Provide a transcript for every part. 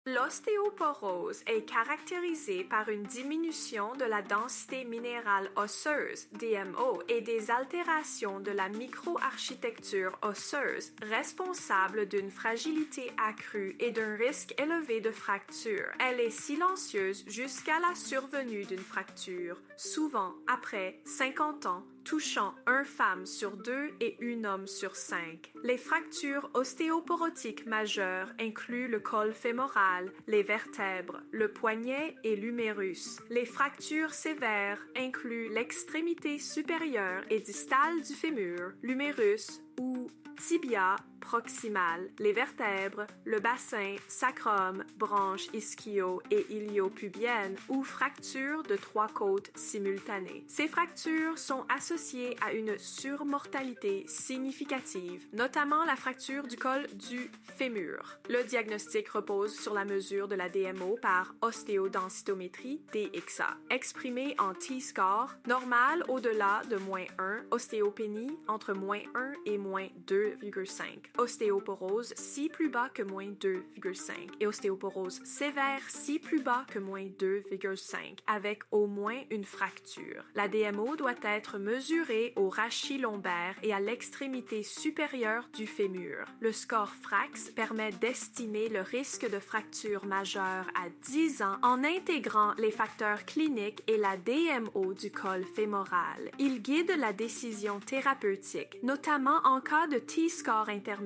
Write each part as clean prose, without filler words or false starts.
L'ostéoporose est caractérisée par une diminution de la densité minérale osseuse, DMO, et des altérations de la microarchitecture osseuse, responsables d'une fragilité accrue et d'un risque élevé de fracture. Elle est silencieuse jusqu'à la survenue d'une fracture, souvent après 50 ans, touchant une femme sur 2 et un homme sur 5. Les fractures ostéoporotiques majeures incluent le col fémoral, les vertèbres, le poignet et l'humérus. Les fractures sévères incluent l'extrémité supérieure et distale du fémur, l'humérus ou tibia proximal, les vertèbres, le bassin, sacrum, branches ischio- et iliopubiennes ou fractures de 3 côtes simultanées. Ces fractures sont associées à une surmortalité significative, notamment la fracture du col du fémur. Le diagnostic repose sur la mesure de la DMO par ostéodensitométrie DXA, exprimée en T-score, normal au-delà de -1, ostéopénie entre -1 et -2,5. Ostéoporose si plus bas que -2,5 et ostéoporose sévère si plus bas que -2,5 avec au moins une fracture. La DMO doit être mesurée au rachis lombaire et à l'extrémité supérieure du fémur. Le score FRAX permet d'estimer le risque de fracture majeure à 10 ans en intégrant les facteurs cliniques et la DMO du col fémoral. Il guide la décision thérapeutique, notamment en cas de T-score intermédiaire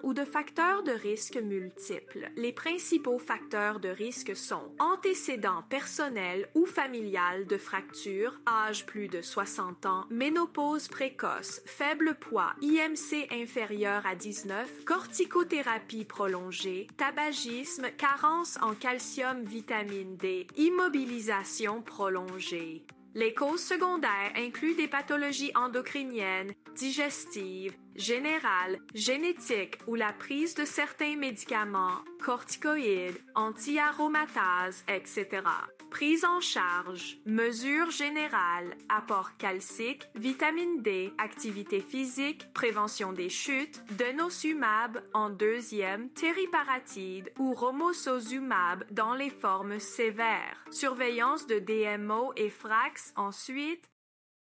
ou de facteurs de risque multiples. Les principaux facteurs de risque sont antécédents personnels ou familial de fracture, âge plus de 60 ans, ménopause précoce, faible poids, IMC inférieur à 19, corticothérapie prolongée, tabagisme, carence en calcium, vitamine D, immobilisation prolongée. Les causes secondaires incluent des pathologies endocriniennes, digestives, générales, génétiques ou la prise de certains médicaments, corticoïdes, anti-aromatase, etc. Prise en charge, mesures générales, apport calcique, vitamine D, activité physique, prévention des chutes, denosumab en deuxième, tériparatide ou romosozumab dans les formes sévères. Surveillance de DMO et FRAX ensuite,